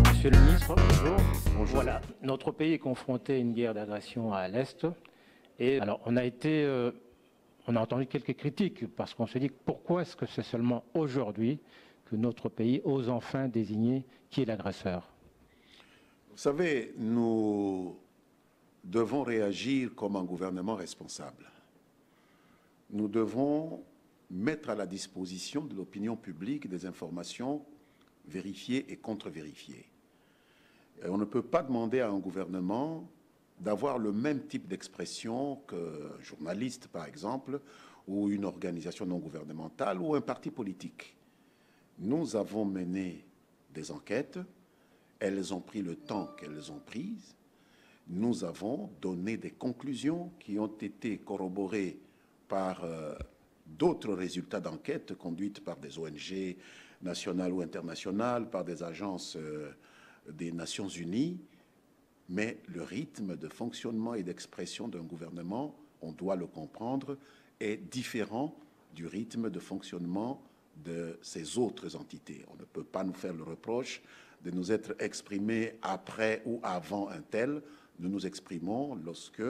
Monsieur le ministre, bonjour. Bonjour. Voilà, notre pays est confronté à une guerre d'agression à l'Est. Et alors, on a entendu quelques critiques parce qu'on se dit pourquoi est-ce que c'est seulement aujourd'hui que notre pays ose enfin désigner qui est l'agresseur? Vous savez, nous devons réagir comme un gouvernement responsable. Nous devons mettre à la disposition de l'opinion publique des informations vérifiées et contre-vérifiées. On ne peut pas demander à un gouvernement d'avoir le même type d'expression qu'un journaliste, par exemple, ou une organisation non gouvernementale ou un parti politique. Nous avons mené des enquêtes, elles ont pris le temps qu'elles ont pris. Nous avons donné des conclusions qui ont été corroborées par d'autres résultats d'enquête conduites par des ONG nationales ou internationales, par des agences des Nations Unies. Mais le rythme de fonctionnement et d'expression d'un gouvernement, on doit le comprendre, est différent du rythme de fonctionnement de ces autres entités. On ne peut pas nous faire le reproche de nous être exprimés après ou avant un tel. Nous nous exprimons lorsque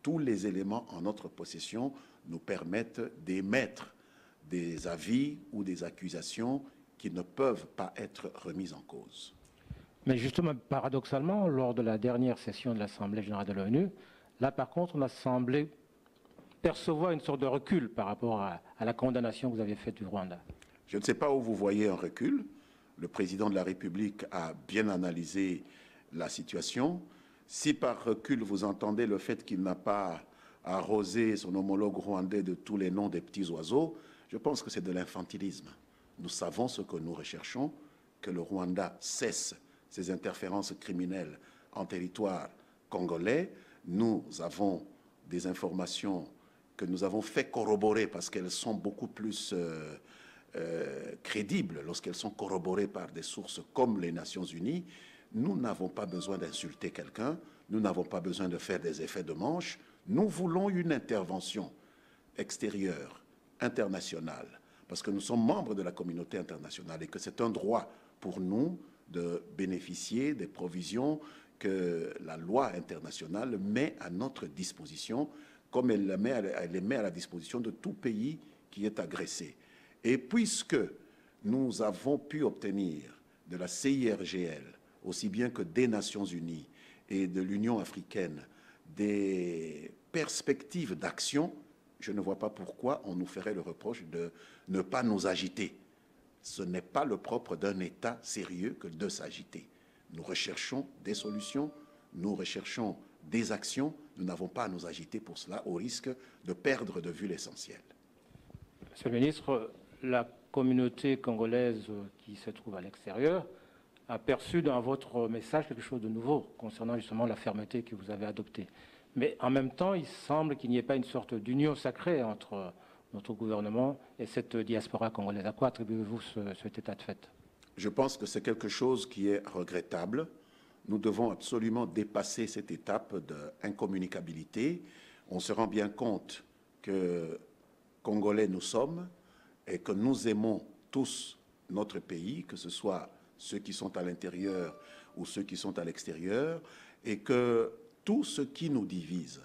tous les éléments en notre possession nous permettent d'émettre des avis ou des accusations qui ne peuvent pas être remises en cause. Mais justement, paradoxalement, lors de la dernière session de l'Assemblée générale de l'ONU, là par contre, on a semblé percevoir une sorte de recul par rapport à la condamnation que vous avez faite du Rwanda. Je ne sais pas où vous voyez un recul. Le président de la République a bien analysé la situation. Si par recul vous entendez le fait qu'il n'a pas arrosé son homologue rwandais de tous les noms des petits oiseaux, je pense que c'est de l'infantilisme. Nous savons ce que nous recherchons, que le Rwanda cesse ses interférences criminelles en territoire congolais. Nous avons des informations que nous avons fait corroborer parce qu'elles sont beaucoup plus crédibles lorsqu'elles sont corroborées par des sources comme les Nations Unies. Nous n'avons pas besoin d'insulter quelqu'un, nous n'avons pas besoin de faire des effets de manche. Nous voulons une intervention extérieure, internationale, parce que nous sommes membres de la communauté internationale et que c'est un droit pour nous de bénéficier des provisions que la loi internationale met à notre disposition, comme elle les met à la disposition de tout pays qui est agressé. Et puisque nous avons pu obtenir de la CIRGL, aussi bien que des Nations Unies et de l'Union africaine, des perspectives d'action, je ne vois pas pourquoi on nous ferait le reproche de ne pas nous agiter. Ce n'est pas le propre d'un État sérieux que de s'agiter. Nous recherchons des solutions, nous recherchons des actions. Nous n'avons pas à nous agiter pour cela, au risque de perdre de vue l'essentiel. Monsieur le ministre, la communauté congolaise qui se trouve à l'extérieur a perçu dans votre message quelque chose de nouveau concernant justement la fermeté que vous avez adoptée. Mais en même temps, il semble qu'il n'y ait pas une sorte d'union sacrée entre notre gouvernement et cette diaspora congolaise. À quoi attribuez-vous cet état de fait? Je pense que c'est quelque chose qui est regrettable. Nous devons absolument dépasser cette étape d'incommunicabilité. On se rend bien compte que Congolais nous sommes et que nous aimons tous notre pays, que ce soit ceux qui sont à l'intérieur ou ceux qui sont à l'extérieur, et que tout ce qui nous divise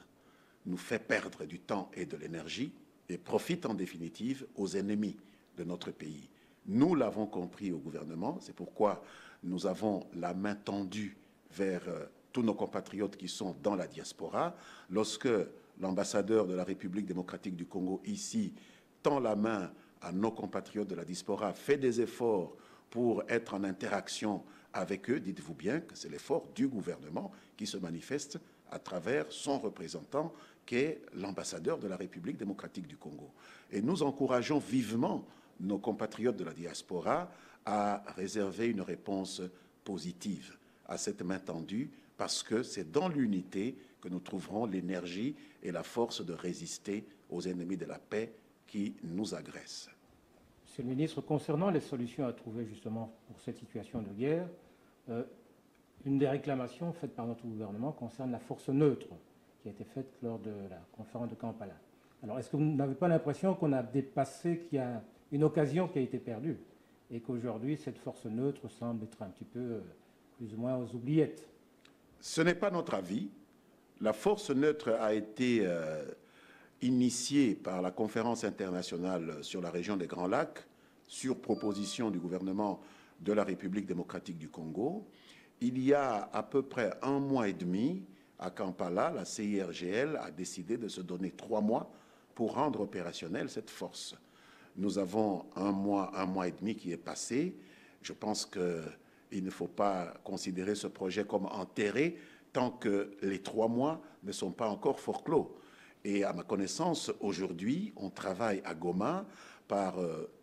nous fait perdre du temps et de l'énergie et profite en définitive aux ennemis de notre pays. Nous l'avons compris au gouvernement, c'est pourquoi nous avons la main tendue vers tous nos compatriotes qui sont dans la diaspora. Lorsque l'ambassadeur de la République démocratique du Congo ici tend la main à nos compatriotes de la diaspora, fait des efforts pour être en interaction avec eux, dites-vous bien que c'est l'effort du gouvernement qui se manifeste à travers son représentant, qui est l'ambassadeur de la République démocratique du Congo. Et nous encourageons vivement nos compatriotes de la diaspora à réserver une réponse positive à cette main tendue, parce que c'est dans l'unité que nous trouverons l'énergie et la force de résister aux ennemis de la paix qui nous agressent. Monsieur le ministre, concernant les solutions à trouver justement pour cette situation de guerre, une des réclamations faites par notre gouvernement concerne la force neutre qui a été faite lors de la conférence de Kampala. Alors, est-ce que vous n'avez pas l'impression qu'on a dépassé, qu'il y a une occasion qui a été perdue et qu'aujourd'hui, cette force neutre semble être un petit peu plus ou moins aux oubliettes? Ce n'est pas notre avis. La force neutre a été initiée par la conférence internationale sur la région des Grands Lacs, sur proposition du gouvernement de la République démocratique du Congo. Il y a à peu près 1 mois et demi, à Kampala, la CIRGL a décidé de se donner 3 mois pour rendre opérationnelle cette force. Nous avons 1 mois et demi qui est passé. Je pense qu'il ne faut pas considérer ce projet comme enterré tant que les 3 mois ne sont pas encore forclos. Et à ma connaissance, aujourd'hui, on travaille à Goma par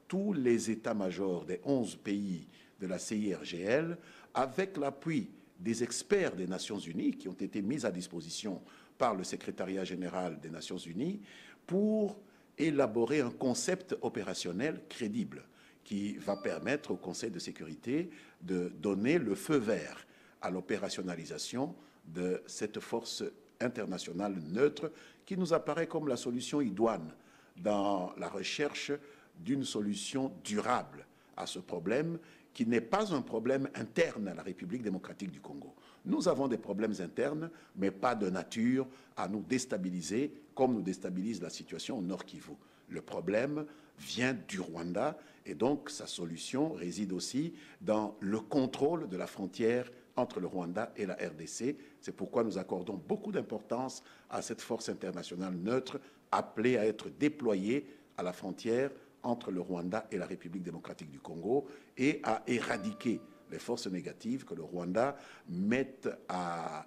tous les états-majors des 11 pays de la CIRGL avec l'appui des experts des Nations Unies qui ont été mis à disposition par le secrétariat général des Nations Unies pour élaborer un concept opérationnel crédible qui va permettre au Conseil de sécurité de donner le feu vert à l'opérationnalisation de cette force internationale neutre qui nous apparaît comme la solution idoine dans la recherche d'une solution durable à ce problème qui n'est pas un problème interne à la République démocratique du Congo. Nous avons des problèmes internes, mais pas de nature à nous déstabiliser comme nous déstabilise la situation au Nord Kivu. Le problème vient du Rwanda et donc sa solution réside aussi dans le contrôle de la frontière entre le Rwanda et la RDC. C'est pourquoi nous accordons beaucoup d'importance à cette force internationale neutre appelée à être déployée à la frontière entre le Rwanda et la République démocratique du Congo et à éradiquer les forces négatives que le Rwanda met à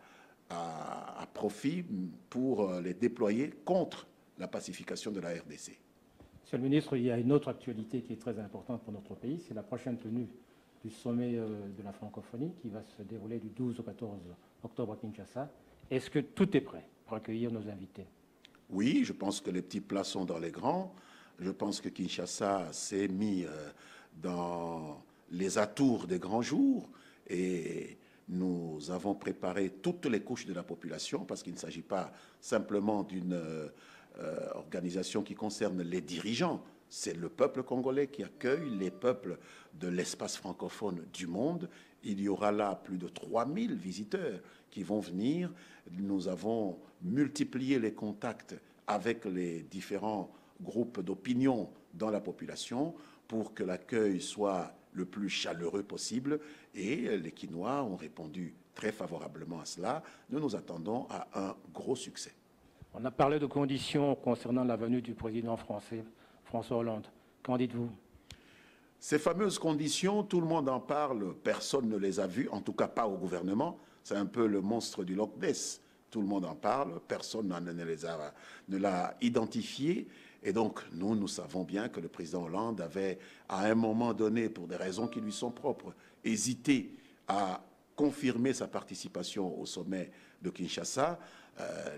profit pour les déployer contre la pacification de la RDC. Monsieur le ministre, il y a une autre actualité qui est très importante pour notre pays, c'est la prochaine tenue du sommet de la francophonie qui va se dérouler du 12 au 14 octobre à Kinshasa. Est-ce que tout est prêt pour accueillir nos invités? Oui, je pense que les petits plats sont dans les grands. Je pense que Kinshasa s'est mis dans les atours des grands jours et nous avons préparé toutes les couches de la population parce qu'il ne s'agit pas simplement d'une organisation qui concerne les dirigeants. C'est le peuple congolais qui accueille les peuples de l'espace francophone du monde. Il y aura là plus de 3000 visiteurs qui vont venir. Nous avons multiplié les contacts avec les différents groupes d'opinion dans la population pour que l'accueil soit le plus chaleureux possible et les Kinois ont répondu très favorablement à cela. Nous nous attendons à un gros succès. On a parlé de conditions concernant la venue du président français, François Hollande. Qu'en dites-vous? Ces fameuses conditions, tout le monde en parle, personne ne les a vues, en tout cas pas au gouvernement. C'est un peu le monstre du Loch Ness. Tout le monde en parle, personne ne l'a identifié. Et donc, nous savons bien que le président Hollande avait, à un moment donné, pour des raisons qui lui sont propres, hésité à confirmer sa participation au sommet de Kinshasa.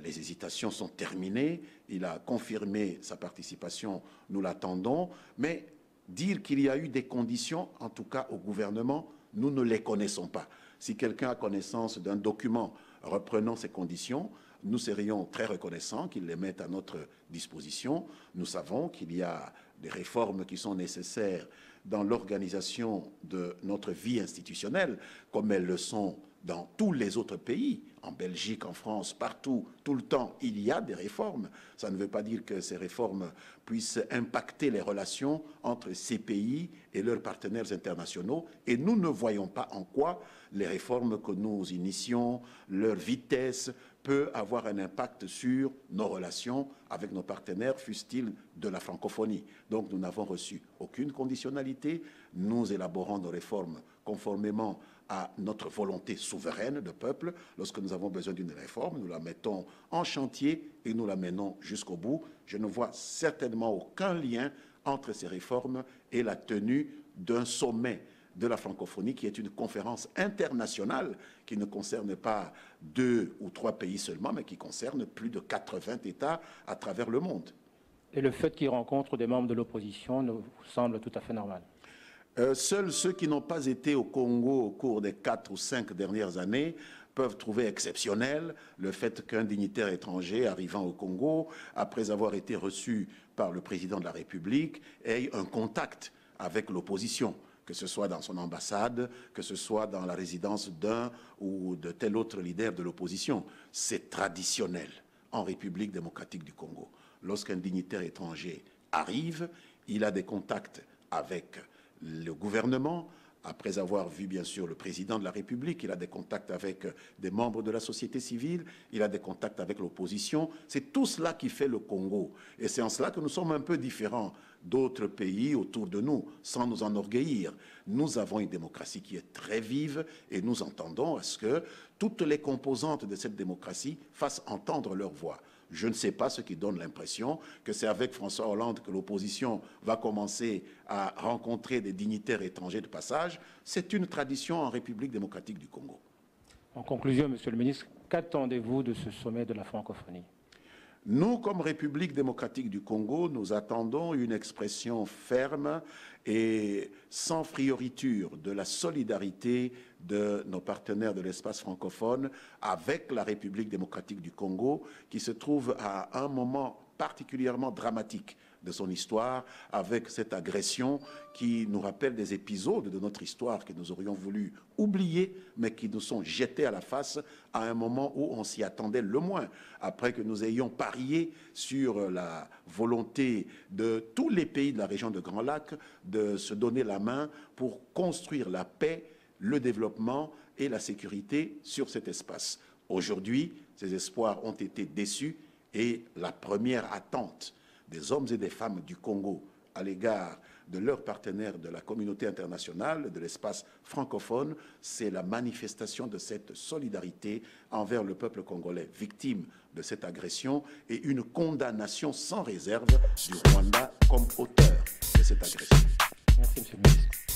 Les hésitations sont terminées. Il a confirmé sa participation, nous l'attendons. Mais dire qu'il y a eu des conditions, en tout cas au gouvernement, nous ne les connaissons pas. Si quelqu'un a connaissance d'un document reprenant ces conditions, nous serions très reconnaissants qu'il les mette à notre disposition. Nous savons qu'il y a des réformes qui sont nécessaires dans l'organisation de notre vie institutionnelle, comme elles le sont dans tous les autres pays, en Belgique, en France, partout, tout le temps, il y a des réformes. Ça ne veut pas dire que ces réformes puissent impacter les relations entre ces pays et leurs partenaires internationaux. Et nous ne voyons pas en quoi les réformes que nous initions, leur vitesse, peut avoir un impact sur nos relations avec nos partenaires, fussent-ils de la francophonie. Donc nous n'avons reçu aucune conditionnalité. Nous élaborons nos réformes conformément à notre volonté souveraine de peuple. Lorsque nous avons besoin d'une réforme, nous la mettons en chantier et nous la menons jusqu'au bout. Je ne vois certainement aucun lien entre ces réformes et la tenue d'un sommet de la francophonie, qui est une conférence internationale qui ne concerne pas 2 ou 3 pays seulement, mais qui concerne plus de 80 États à travers le monde. Et le fait qu'il rencontre des membres de l'opposition nous semble tout à fait normal? Seuls ceux qui n'ont pas été au Congo au cours des 4 ou 5 dernières années peuvent trouver exceptionnel le fait qu'un dignitaire étranger arrivant au Congo, après avoir été reçu par le président de la République, ait un contact avec l'opposition, que ce soit dans son ambassade, que ce soit dans la résidence d'un ou de tel autre leader de l'opposition. C'est traditionnel en République démocratique du Congo. Lorsqu'un dignitaire étranger arrive, il a des contacts avec le gouvernement. Après avoir vu, bien sûr, le président de la République, il a des contacts avec des membres de la société civile, il a des contacts avec l'opposition. C'est tout cela qui fait le Congo. Et c'est en cela que nous sommes un peu différents d'autres pays autour de nous, sans nous enorgueillir. Nous avons une démocratie qui est très vive et nous entendons à ce que toutes les composantes de cette démocratie fassent entendre leur voix. Je ne sais pas ce qui donne l'impression que c'est avec François Hollande que l'opposition va commencer à rencontrer des dignitaires étrangers de passage. C'est une tradition en République démocratique du Congo. En conclusion, Monsieur le ministre, qu'attendez-vous de ce sommet de la francophonie? Nous, comme République démocratique du Congo, nous attendons une expression ferme et sans frioriture de la solidarité de nos partenaires de l'espace francophone avec la République démocratique du Congo, qui se trouve à un moment particulièrement dramatique de son histoire, avec cette agression qui nous rappelle des épisodes de notre histoire que nous aurions voulu oublier, mais qui nous sont jetés à la face à un moment où on s'y attendait le moins, après que nous ayons parié sur la volonté de tous les pays de la région de Grand Lac de se donner la main pour construire la paix, le développement et la sécurité sur cet espace. Aujourd'hui, ces espoirs ont été déçus et la première attente des hommes et des femmes du Congo à l'égard de leurs partenaires de la communauté internationale, de l'espace francophone, c'est la manifestation de cette solidarité envers le peuple congolais victime de cette agression et une condamnation sans réserve du Rwanda comme auteur de cette agression. Merci, Monsieur le ministre.